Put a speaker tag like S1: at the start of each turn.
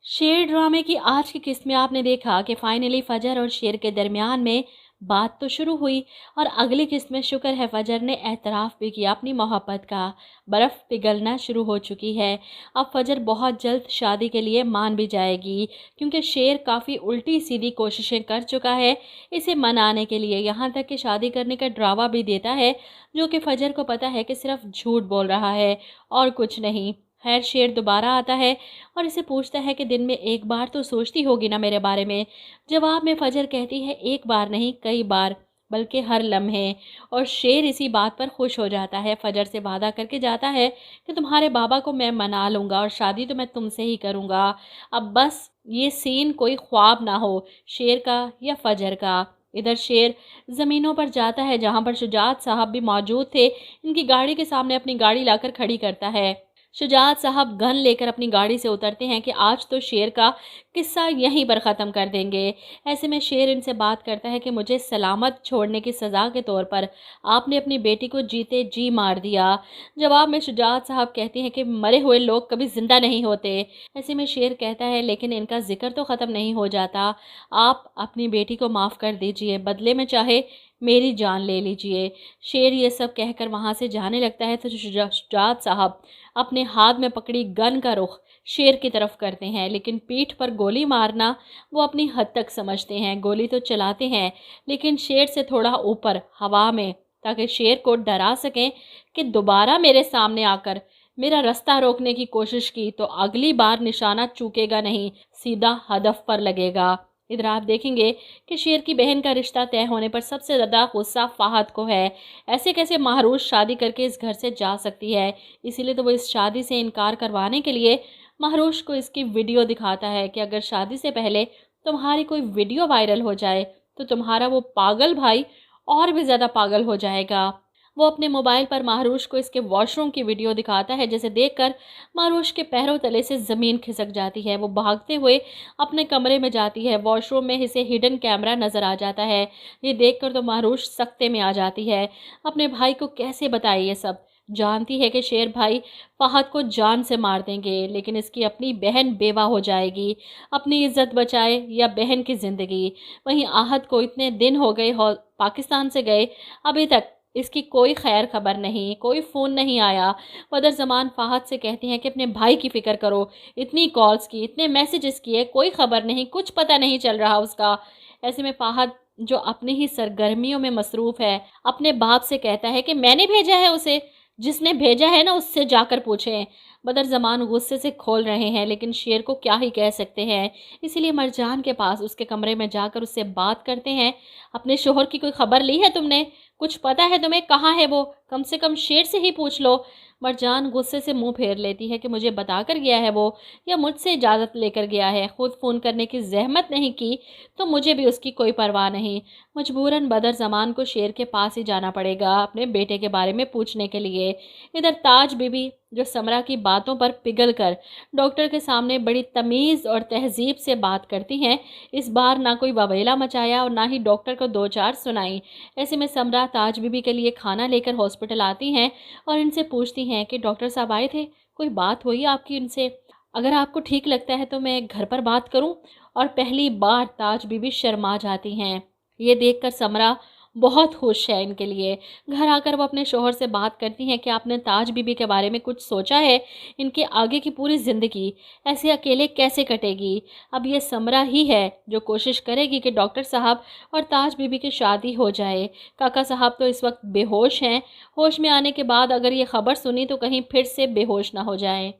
S1: शेर ड्रामे की आज की किस्त में आपने देखा कि फाइनली फजर और शेर के दरमियान में बात तो शुरू हुई और अगली किस्त में शुक्र है फजर ने एतराफ़ भी किया अपनी मोहब्बत का। बर्फ़ पिघलना शुरू हो चुकी है। अब फजर बहुत जल्द शादी के लिए मान भी जाएगी, क्योंकि शेर काफ़ी उल्टी सीधी कोशिशें कर चुका है इसे मनाने के लिए, यहाँ तक कि शादी करने का ड्रावा भी देता है, जो कि फजर को पता है कि सिर्फ झूठ बोल रहा है और कुछ नहीं। खैर, शेर दोबारा आता है और इसे पूछता है कि दिन में एक बार तो सोचती होगी ना मेरे बारे में। जवाब में फजर कहती है एक बार नहीं, कई बार, बल्कि हर लम्हे। और शेर इसी बात पर खुश हो जाता है। फजर से वादा करके जाता है कि तुम्हारे बाबा को मैं मना लूँगा और शादी तो मैं तुमसे ही करूँगा। अब बस ये सीन कोई ख्वाब ना हो, शेर का या फजर का। इधर शेर ज़मीनों पर जाता है जहाँ पर शुजात साहब भी मौजूद थे। इनकी गाड़ी के सामने अपनी गाड़ी लाकर खड़ी करता है। शुजात साहब गन लेकर अपनी गाड़ी से उतरते हैं कि आज तो शेर का किस्सा यहीं पर ख़त्म कर देंगे। ऐसे में शेर इनसे बात करता है कि मुझे सलामत छोड़ने की सज़ा के तौर पर आपने अपनी बेटी को जीते जी मार दिया। जवाब में शुजात साहब कहते हैं कि मरे हुए लोग कभी ज़िंदा नहीं होते। ऐसे में शेर कहता है लेकिन इनका जिक्र तो ख़त्म नहीं हो जाता। आप अपनी बेटी को माफ़ कर दीजिए, बदले में चाहे मेरी जान ले लीजिए। शेर ये सब कहकर वहाँ से जाने लगता है तो शुजात साहब अपने हाथ में पकड़ी गन का रुख शेर की तरफ करते हैं, लेकिन पीठ पर गोली मारना वो अपनी हद तक समझते हैं। गोली तो चलाते हैं, लेकिन शेर से थोड़ा ऊपर हवा में, ताकि शेर को डरा सकें कि दोबारा मेरे सामने आकर मेरा रास्ता रोकने की कोशिश की तो अगली बार निशाना चूकेगा नहीं, सीधा हदफ पर लगेगा। इधर आप देखेंगे कि शेर की बहन का रिश्ता तय होने पर सबसे ज़्यादा गुस्सा फ़ाहद को है। ऐसे कैसे महरूश शादी करके इस घर से जा सकती है, इसीलिए तो वो इस शादी से इनकार करवाने के लिए महरूश को इसकी वीडियो दिखाता है कि अगर शादी से पहले तुम्हारी कोई वीडियो वायरल हो जाए तो तुम्हारा वो पागल भाई और भी ज़्यादा पागल हो जाएगा। वो अपने मोबाइल पर महरूश को इसके वॉशरूम की वीडियो दिखाता है, जिसे देखकर महरूश के पैरों तले से ज़मीन खिसक जाती है। वो भागते हुए अपने कमरे में जाती है। वॉशरूम में इसे हिडन कैमरा नज़र आ जाता है। ये देखकर तो महरूश सख्ते में आ जाती है। अपने भाई को कैसे बताए ये सब। जानती है कि शेर भाई फ़हद को जान से मार देंगे, लेकिन इसकी अपनी बहन बेवा हो जाएगी। अपनी इज्जत बचाए या बहन की ज़िंदगी। वहीं आहत को इतने दिन हो गए पाकिस्तान से गए, अभी तक इसकी कोई खैर खबर नहीं, कोई फ़ोन नहीं आया। बदर ज़मान फ़हद से कहती हैं कि अपने भाई की फ़िक्र करो, इतनी कॉल्स की, इतने मैसेजेस किए, कोई ख़बर नहीं, कुछ पता नहीं चल रहा उसका। ऐसे में फ़हद जो अपनी ही सरगर्मियों में मसरूफ़ है, अपने बाप से कहता है कि मैंने भेजा है उसे, जिसने भेजा है ना उससे जाकर पूछें। बदर ज़मान गुस्से से खोल रहे हैं, लेकिन शेर को क्या ही कह सकते हैं। इसीलिए मरजान के पास उसके कमरे में जाकर उससे बात करते हैं। अपने शोहर की कोई खबर ली है तुमने? कुछ पता है तुम्हें कहाँ है वो? कम से कम शेर से ही पूछ लो। मरजान गुस्से से मुंह फेर लेती है कि मुझे बता कर गया है वो, या मुझसे इजाज़त लेकर गया है। खुद फ़ोन करने की जहमत नहीं की तो मुझे भी उसकी कोई परवाह नहीं। मजबूरन बदर ज़मान को शेर के पास ही जाना पड़ेगा अपने बेटे के बारे में पूछने के लिए। इधर ताज बीबी जो समरा की बातों पर पिघल कर डॉक्टर के सामने बड़ी तमीज़ और तहजीब से बात करती हैं, इस बार ना कोई ववेला मचाया और ना ही डॉक्टर को दो चार सुनाई। ऐसे में समरा ताज बीबी के लिए खाना लेकर हॉस्पिटल आती हैं और इनसे पूछती हैं कि डॉक्टर साहब आए थे, कोई बात हुई आपकी उनसे? अगर आपको ठीक लगता है तो मैं घर पर बात करूं? और पहली बार ताज बीबी शर्मा जाती हैं। ये देखकर समरा बहुत खुश है इनके लिए। घर आकर वो अपने शोहर से बात करती हैं कि आपने ताज बीबी के बारे में कुछ सोचा है? इनके आगे की पूरी ज़िंदगी ऐसे अकेले कैसे कटेगी? अब ये समरा ही है जो कोशिश करेगी कि डॉक्टर साहब और ताज बीबी की शादी हो जाए। काका साहब तो इस वक्त बेहोश हैं। होश में आने के बाद अगर ये ख़बर सुनी तो कहीं फिर से बेहोश ना हो जाएं।